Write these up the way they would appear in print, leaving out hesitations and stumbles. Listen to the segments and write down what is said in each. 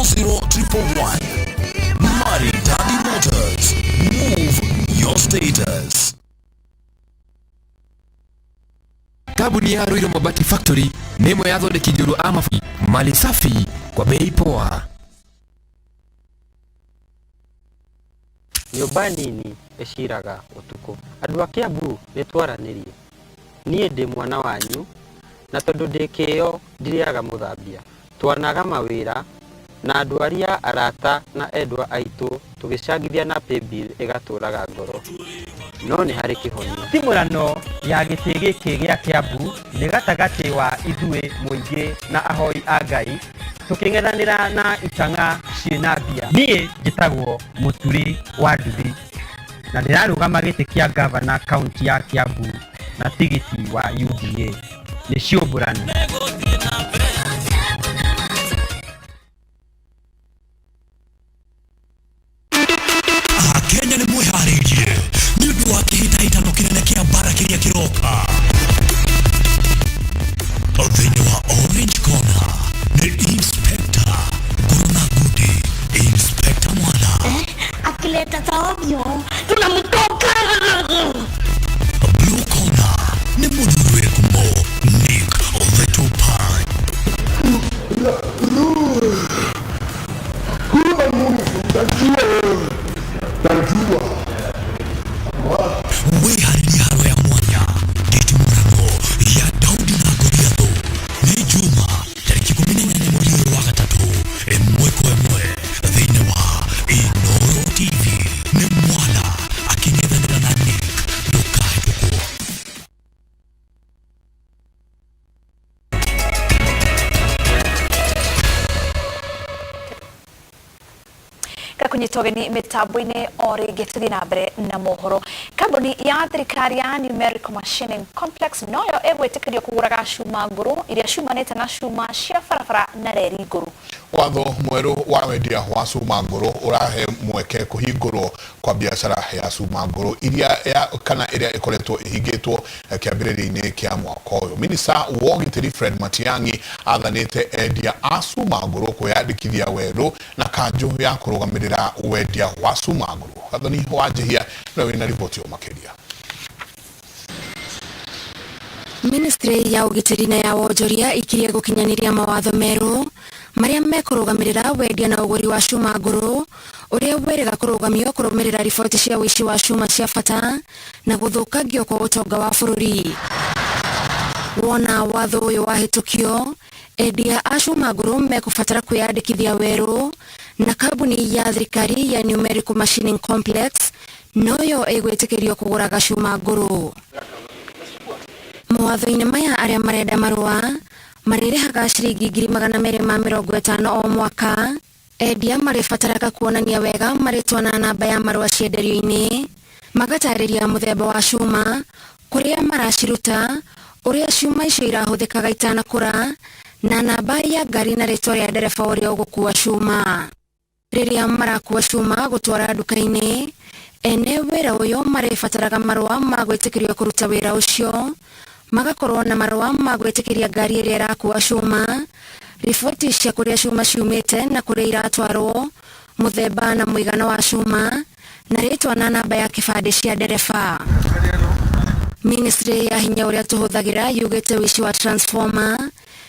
00111. Maridadi Motors. Move your status. Kabuni ya Ruiru Mabati Factory nemo yazo de kijuru amafi mali safi kwa bei poa. Nyumba nini eshiraga utuku andu a Kiambu nitwaranirie nie ndi mwana wanyu na tondu ndikio ndiriaga muthambia twanaga mawira na andu aria arata na endwa aitu tugicangithia na paybill igaturaga ngoro no ni hari kihonio timurano ya giti giki gia Kiambu ni gatagati wa ithue muingi na ahoi a Ngai tuking'ethanira na itanga ciina mbia nie njitagwo Muturi wa Nduthi na ndirarugama giti kia governor county ya Kiambu na tigiti wa UDA ni ciumburani Kenya ni mwiharirie ni undu wa kihitahitano kinene kia bara kiria kiroka thini wa Orange Corner ni Inspector Guruna Gudi Inspector Mwana akileta taobyo tunamtoka Blue Corner ni Mudhuri Kumbo Nick Ovetupai wiharirie haro ya mwanya gitimurano ya Daudi na Goliath ni Juma tariki 18 mwezi wa gatatu mweko emwe thini wa Inooro TV ni Mwana aking'ethanira na Nick ndukahituko kunyitogeni mitambo-ini ori githithi na mbere na mohoro. Kambuni ya thirikari ya Numerical Machining Complex noyo egwitikirio kuguraga cuma nguru iria ciumanite na cuma cia barabara na reri nguru. Watho mweru wa wendia wa cuma nguru urahe mweke kuhingurwo kwa biashara ya cuma nguru iria kana iria ikoretwo ihingitwo kiambiriria-ini kia mwaka uyu. Minista wa ugitiri Fred Matiang'i athanite endia a cuma nguru kwiyandikithia weru na kanju ya kurugamirira wendia wa cuma nguru. Athani wanjihia na wina ripoti makiria. Ministry ya ugitiri na ya wonjoria ikirie gukinyaniria mawatho meru maria mekurugamirira wendia na uguri wa cuma nguru uria werega kurugamio kurumirira riboti cia wici wa cuma cia bata na guthukangio kwa utonga wa bururi. Wona watho uyu wahitukio endia a cuma nguru mekubatara kwiyandikithia weru na kambuni ya thirikari ya Numerical Machining Complex noyo egwitikirio kuguraga cuma nguru. Mawatho-ini maya aria marenda marua marirehaga ciringi 250 o mwaka. Endia maribataraga kuonania wega maritwa na namba ya marua cienderio-ini magatariria muthemba wa cuma kuria maraciruta uria cuma icio irahuthikaga itanakura na namba ya ngari na ritwa ria ndereba uria ugukua cuma. Riria marakua cuma gutwara nduka-ini ene wira uyu maribataraga marua magwitikirio kuruta wira ucio magakorwo na marua magwitikiria ngari iria irakua cuma riboti cia kuria cuma ciumite na kuria iratwarwo muthemba na muigana wa cuma na ritwa na namba ya kibande cia ndereba. Ministry ya hinya uria tuhuthagira yugite wici wa transformer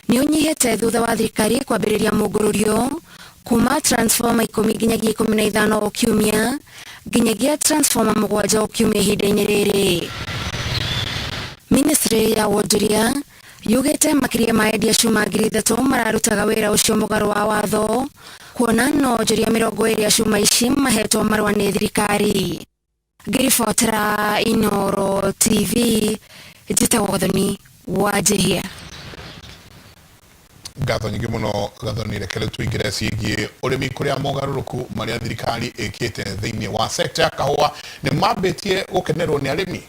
ni unyihite thutha wa thirikari kwambiriria mugururio kuma transformer 10 nginyagia 15 o kiumia nginyagia transformer 7 o kiumia ihinda-ini riri. Ministry ya wonjoria yugite makiria ma endia cuma 3,000 mararutaga wira ucio mugaru wa watho kuona no onjoria 20 cuma ici mahetwo marua ni thirikari. Ngiribotera Inooro TV njitagwo Thoni wanjihia. Gatho nyingi muno gathoni rekele tuingire ciigie urimi kuria mogaruruku maria thirikari ikite thiini wa sector ya kahua ni mambitie gukenerwo ni arimi.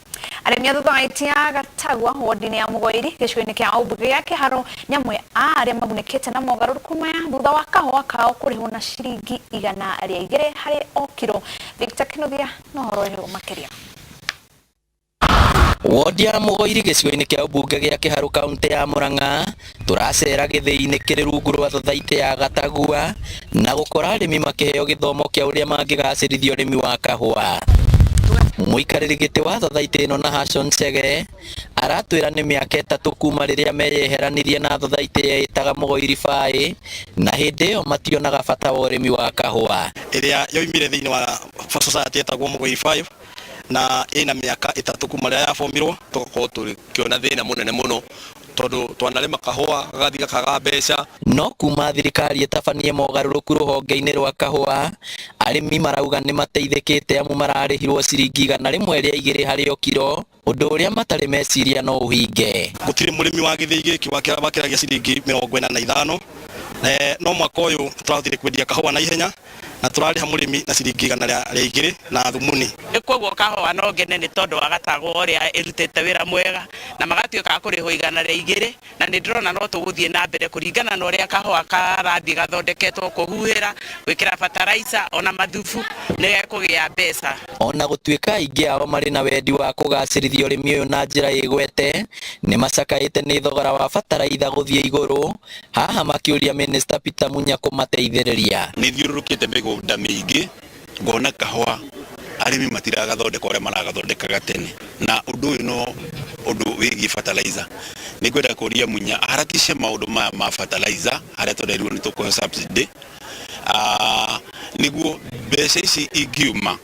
Arimi athuthuitia gatagwa wodini ya Mugoiri gicigo-ini kia Aubuge ya Kiharo nyamwe aria magunekete na mogaruruku maya thutha wa kahua kao kurihwo na ciringi 100 hari o kiro. Victor Kinothia no horo makiria. Wodi ya Mugoiri gĩcigo-inĩ kĩa ũmbunge gĩa Kĩharũ kaunti ya Murang'a turacera gĩthĩ-inĩ kĩrĩ rungu rwa thothaitĩ ya Gatagua na gũkora arĩmi makĩheo gĩthomo kĩa ũrĩa mangĩgacĩrithia ũrĩmi wa kahũa. Mũikarĩri gĩtĩ wa thothaitĩ ĩno Nahashon Chege aratwĩra nĩ mĩaka 3 kuma rĩrĩa meyeheranirie na thothaitĩ ĩtaga Mugoiri Faĩ na hĩndĩ ĩyo mationaga bata wa ũrĩmi wa kahũa ĩrĩa yoimire thĩinĩ wa society ĩtagwo Mugoiri Faĩ na ina miaka 3 kuma rĩrĩa yabomirwo tũkorwo tũkĩona thĩna mũnene mũno tondu twanarĩma kahũa gagathiĩ kaga mbeca. No kuma thirikari ĩtabanie mogarũrũku rũhonge-inĩ rwa kahũa arĩmi marauga nĩ mateithĩkĩte amu mararĩhirwo ciringi 100 rĩa 2 harĩ o kiro, ũndũ ũrĩa matarĩ meciria no ũhinge. Gũtirĩ mũrĩmi wa gĩthĩi gĩkĩ wakĩragia ciringi 45 no mwaka ũyũ tũrahotire kwendia kahũa na ihenya na tũrarĩha mũrĩmi na ciringi 100 rĩa 2 na thumuni. Koguo kahũa no ngene nĩ tondũ wa Gatagwa ũrĩa ĩrutĩte wĩra mwega na magatuĩka kũrĩhwo 100 rĩa 2 na nĩ ndĩrona no tũgũthiĩ na mbere kũringana na ũrĩa kahũa karathiĩ gathondeketwo kũhuhĩra gwĩkĩra fertilizer ona mathubu nĩ gekũgĩa mbeca. Ona gũtuĩka aingĩ ao marĩ na wendi wa kũgacĩrithia ũrĩmi ũyũ na njĩra ĩgwete nĩ macakaĩte nĩ thogora wa fertilizer gũthiĩ igũrũ, haha makĩũria Minister Peter Munya kũmateithĩrĩria. Nĩ thiũrũrũkĩte mĩgũnda mĩingĩ ngona kahũa arĩmi matiragathondeka ũrĩa maragathondekaga tene na ũndũ ũyũ no ũndũ wĩgiĩ fertilizer. Nĩ ngwenda kũria Munya aharakishe maũndũ ma fertilizer harĩa tũrerirwo nĩ tũkũheo subsidy nĩguo mbeca ici ingiuma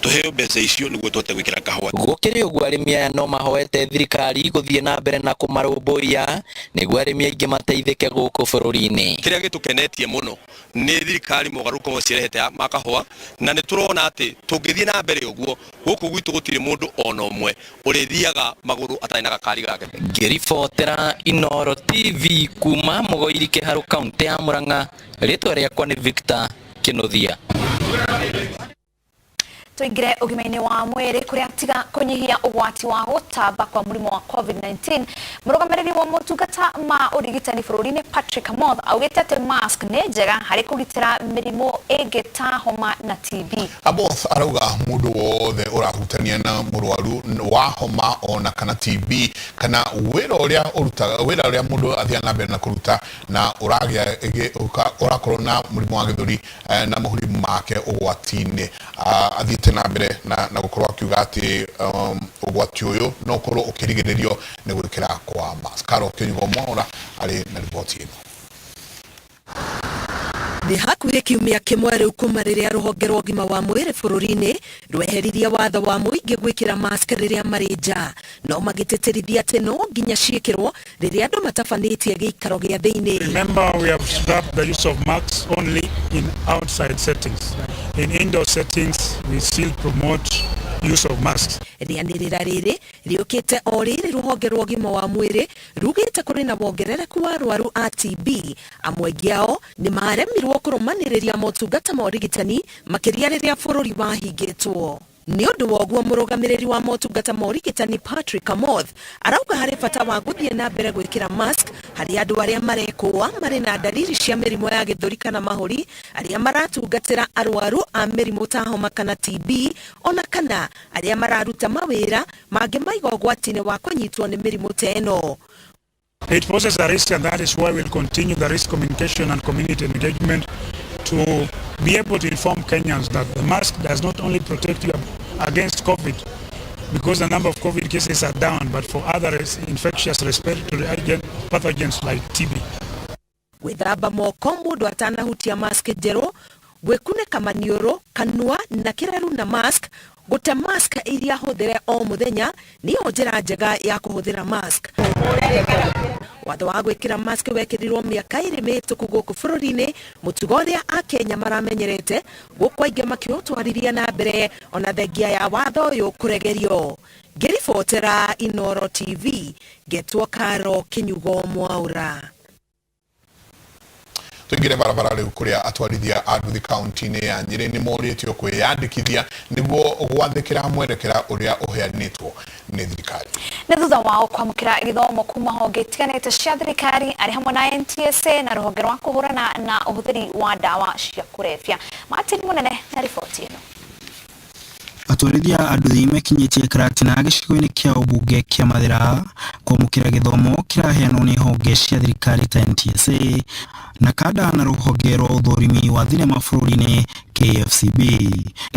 tuheo mbeca icio nĩguo tũhote gwĩkĩra kahũa. Gũkĩrĩ ũguo arĩmi aya no mahoete thirikari gũthiĩ na mbere na kũmarũmbũiya nĩguo arĩmi aingĩ mateithĩke gũkũ bũrũri-inĩ. Kĩrĩa gĩtũkenetie mũno nĩ thirikari mogarũrũku cirehete ma kahũa na nĩ tũrona atĩ tũngĩthiĩ na mbere ũguo gũkũ gwitũ gũtirĩ mũndũ ona ũmwe ũrĩthiaga magũrũ atarĩ na gakari gake. Ngĩribotera Inooro TV kuma Mugoiri Kĩharũ kaunti ya Murang'a, rĩtwa rĩakwa nĩ Victor Kĩnuthia. Tuingire ũgima-inĩ wa mwĩrĩ kũrĩa tiga kũnyihia ũgwati wa gũtamba kwa mũrimũ wa COVID-19 mũrũgamĩrĩri wa motungata ma ũrigitani bũrũri-inĩ Patrick Amoth augĩte atĩ mask nĩ njega harĩ kũgitĩra mĩrimũ ĩngĩ ta homa na TB. Amoth arauga mũndũ wothe ũrahutania na mũrwaru wa homa ona kana TB kana wĩra ũrĩa mũndũ athiĩ na mbere na kũruta na ũrakorwo na mũrimũ wa gĩthũri na mahũri make ũgwati-inĩ athiĩte na mbere na gũkorwo akiuga atĩ ũgwati ũyũ no ũkorwo ũkĩrigĩrĩrio nĩ gwĩkĩra kwa mask. Karo Kĩnyugo Mwaũra arĩ na riboti ĩno. Nĩ hakuhĩ kiumia kĩmwe rĩu kuma rĩrĩa rũhonge rwa ũgima wa mwĩrĩ bũrũri-inĩ rweheririe watho wa mũingĩ gwĩkĩra mask rĩrĩa marĩ nja, no magĩtĩtĩrithia atĩ no nginya ciĩkĩrwo rĩrĩa andũ matabanĩtie gĩikaro gĩa thĩinĩ. Remember, we have scrapped the use of masks only in outside settings. In indoor settings, we still promote use of masks. Rĩanĩrĩra rĩrĩ rĩũkĩte o rĩrĩ rũhonge rwa ũgima wa mwĩrĩ rugĩte kũrĩ na wongerereku wa arwaru a TB, amwe aingĩ ao nĩ maremirwo kũrũmanĩrĩria motungata ma ũrigitani makĩria rĩrĩa bũrũri wahingĩtwo. Nĩ ũndũ wa ũguo mũrũgamĩrĩri wa motungata ma ũrigitani Patrick Amoth arauga harĩ bata wa gũthiĩ na mbere gwĩkĩra mask harĩ andũ arĩa marekũa marĩ na ndariri cia mĩrimũ ya gĩthũri kana mahũri, arĩa maratungatĩra arwaru a mĩrimũ ta homa kana TB, ona kana arĩa mararuta mawĩra mangĩmaiga ũgwati-inĩ wa kũnyitwo nĩ mĩrimũ ta ĩno. It poses a risk, and that is why we'll continue the risk communication and community engagement to be able to inform Kenyans that the mask does not only protect you against COVID, because the number of COVID cases are down, but for other infectious respiratory pathogens like TB. Gwĩthamba moko mũndũ atanahutia mask njerũ, gwĩkunĩka maniũrũ, kanua na kĩreru na mask, gũte mask iria hũthĩre o mũthenya nĩyo njĩra njega ya kũhũthĩra mask. Watho wa gwĩkĩra mask wekĩrirwo mĩaka 2 mĩhĩtũku gũkũ bũrũri-inĩ, mũtugo ũrĩa akenya maramenyerete gũkũ aingĩ makĩũtwarithia na mbere ona thengia ya watho ũyũ kũregerio. Ngĩribotera Inooro TV, ngetwo Karo Kĩnyugo Mwaũra. Tuingire barabara rĩu kũrĩa atwarithia a nduthi kaunti-inĩ ya Nyĩrĩ nĩ morĩtio kwĩyandĩkithia nĩguo gwathĩkĩra mwerekera ũrĩa ũheanĩtwo nĩ thirikari. Nĩ thutha wao kwamũkĩra gĩthomo kuma honge itiganĩte cia thirikari arĩ hamwe na NTSA na rũhonge rwa kũhũrana na ũhũthĩri wa ndawa cia kũrebia. Martin Mũnene na riboti ĩno. atwarithia anduthi mekinyitie karatina gicigo-ini kia ubunge kia Mathira kwamukira githomo kiraheanwo ni honge cia thirikari ta NTSA na kada na ruhonge rwa uthurimi wa thinema bururi-ini KFCB.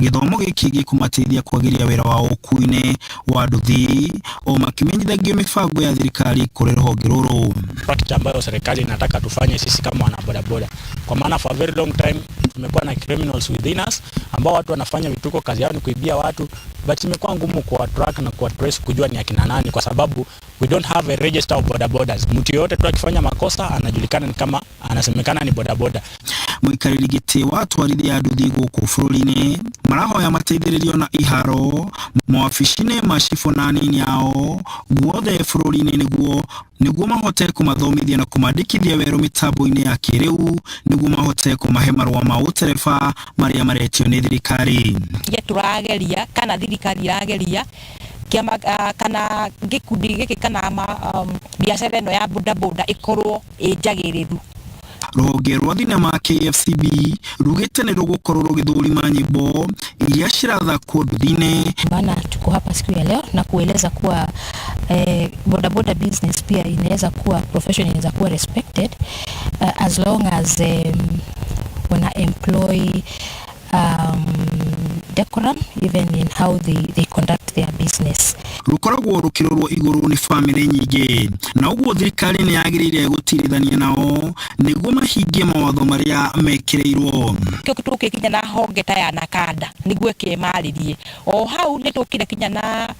Githomo giki gikumateithia kwagiria wira wa ukui-ini wa anduthi o makimenyithagio mibango ya thirikari kuri ruhonge ruru. Practice ambayo serikali inataka tufanye sisi kama wana bodaboda, kwa maana for a very long time tumekuwa na criminals within us ambao watu wanafanya vituko, kazi yao ni kuibia watu, but imekuwa ngumu kwa track na kwa trace kujua ni akina nani, kwa sababu we don't have a register of bodabodas. Mtu yote tu akifanya makosa anajulikana ni kama anasemekana ni bodaboda. Muikariri giti wa atwarithia anduthi guku bururi-ini marahoya mateithĩrĩrio na iharo mawabici-inĩ ma cibũ na anini ao guothe bururi-ini niguo mahote kumathomithia na kumandĩkithia werũ mitambo-inĩ ya kĩrĩu niguo mahote kumahe marũa ma ũtereba marĩa maretio nĩ thirikari. Tũrageria kana thirikari irageria kiama kana gikundi giki kana biacara ino ya bodaboda ikorwo ĩnjagĩrĩru. Ruhonge rwa thinema KFCB rugite ni rugukorwo rugithurima nyimbo iria cirathakwo nduthi-ini. Bana, tuko hapa siku ya leo na kueleza kuwa bodaboda business pia inaweza kuwa profession, inaweza kuwa respected as long as wana employ decorum even in how they conduct their business. Rukoragwo rukirorwo iguru ni family nyingi na uguo thirikari ni yagirire gutirithania nao niguo mahingie mawatho maria mekireirwo. Kio tuke kinya na honge ta ya nakada niguo kemaririe o hau ni tukire kinya na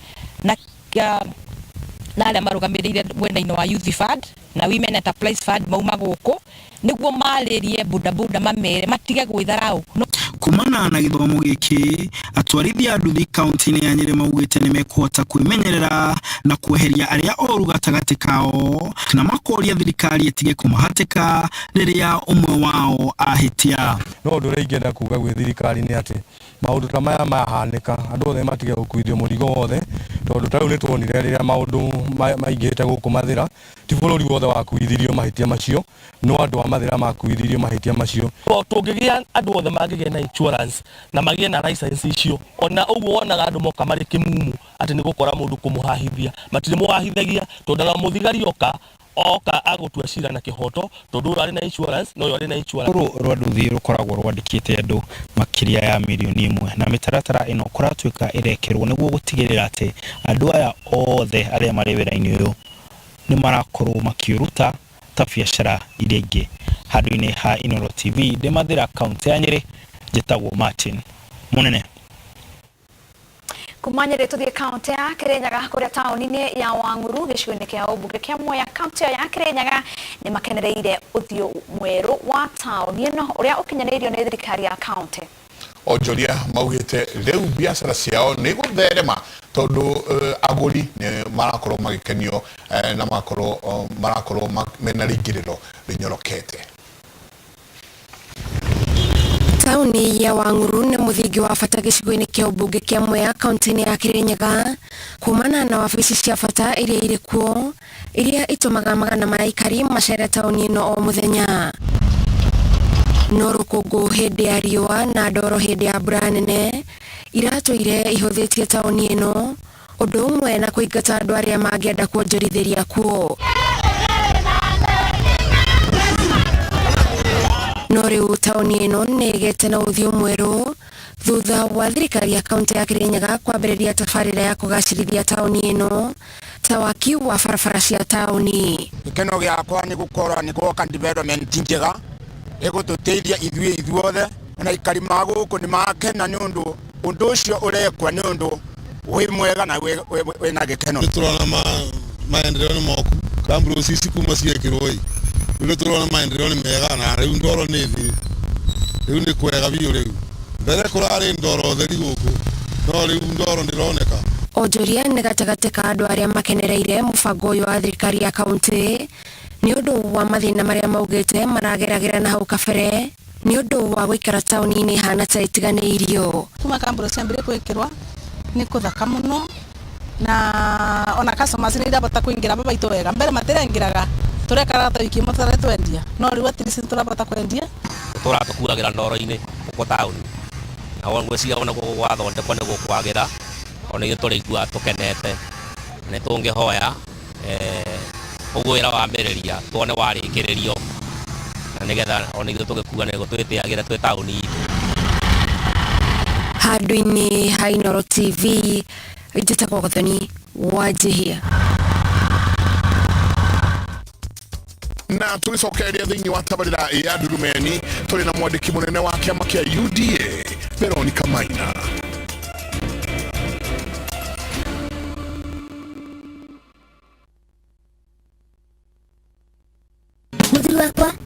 aria marugamirire mwena-ini wa youth fund na women enterprise fund mauma guku niguo maririe bodaboda mamere matige gwitharau. Kumana na githomo giki atwarithia anduthi kaunti-ini ya Nyeri maugite ni mekuhota kwimenyerera na kweheria aria oru gatagati kao na makoria thirikari itige kumahatika riria umwe wao ahitia. No ndure ingenda kuga gwi thirikari ni ati maundu ta maya mahanika andu othe matige gukuithio murigo wothe tondu tau ni tuonire riria maundu maingite guku Mathira ti bururi wothe wakuithirio mahitia macio no andu a Mathira makuithirio mahitia macio. Tungigia andu othe magigia na insurance na magie na license icio ona uguo wonaga andu moka mari kimumu ati ni gukora mundu kumuhahithia matire muhahithagia tondu na muthigari oka agutua cira na kihoto tondu uri na insurance no yori na insurance. Rwa nduthi rukoragwo rwandikite andu makiria ya milioni 1 na mitaratara ino kuratuika irekerwo niguo gutigirira ati andu aya othe aria mari wira-ini uyu ni marakorwo makiuruta ta biacara iria ingi. Handũ-inĩ ha Inooro TV de Mathira kaunti ya Nyeri, njĩtagwo Martin Munene. Kumanyire tuthie kaunti ya Kirinyaga kuria tauni-ini ya Wanguru gicigo-ini kia ubunge kia Mwea. Kaunti ya Kirinyaga ni makenereire uthio mweru wa tauni ino uria ukinyanirio ni thirikari ya kaunti. Onjoria maugite riu biacara ciao ni gutherema tondu aguri ni marakorwo magikenio na marakorwo mena ringiriro rinyorokete. Tauni ya Wanguru ni muthingi wa bata gicigo-ini kia ubunge kia Mwea kaunti-ini ya Kirinyaga kumana na wabici cia bata iria iri kuo iria itumaga magana ma aikari macere tauni ino o muthenya. No rukungu hindi ya riua na ndoro hindi ya mbura nene iratũire ihuthitie tauni ino undu umwe na kuingata andu aria mangienda kuonjorithiria kuo. No riu tauni ino ni igete na uthio mweru thutha wa thirikari ya kaunti ya Kirinyaga kwambĩrĩria tabarĩra ya kũgacĩrithia tauni ino ta waki wa barabara cia tauni. Gĩkeno gĩakwa nĩ gũkorwo nĩ gwoka development njega ĩgũtũteithia ithuothe na ikari ma gũkũ nĩ makena nĩ ũndũ ũcio ũrekwa nĩ ũndũ wĩ mwega na wĩna gĩkeno. Nĩtũrona maendeleo nĩ moku kamburu sisi kuma ciekirwo rĩu tũrona maendeleo nĩ mega na rĩu ndoro nĩ thĩ rĩu nĩ kwega biũ rĩu mbere kũrarĩ ndoro theri gũkũ no rĩu ndoro ndĩroneka. Onjoria nĩ gatagatĩ ka andũ arĩa makenereire mũbango ũyũ wa thirikari ya kaunti nĩ ũndũ wa mathĩna marĩa maugĩte marageragĩra na hau kabere nĩ ũndũ wa gũikara tauni-inĩ hana ta itiganĩirio. Kuma kamburu ciambire gwĩkĩrwa nĩ kũthaka mũno na ona customers nĩ irabata kũingĩra babaitũ wega mbere matirengĩraga turekara ta wiki imwe twendia no rĩu at least turabata kwendia tũratukuragira ndoro-inĩ uko tauni na ngwĩciria ona gũkũ gwathondekwo nĩ gũkwagĩra ona ithuĩ tũrĩigua tũkenete nĩ tũngĩhoya ũguo wĩra wambĩrĩria tuone warĩkĩrĩrio na nĩgetha ona ithuĩ tũgĩkuga nĩ gũtwĩtĩagĩra twĩ taũni itũ. Handũ-inĩ ha Inooro TV njĩtagwo Gathoni Wanjihia. Na tulicokereria thĩinĩ wa tabarĩra ya Ndurumeni tũrĩ na mwandĩki mũnene wa kĩama kĩa UDA Veronica Maina. Mũthuri wakwa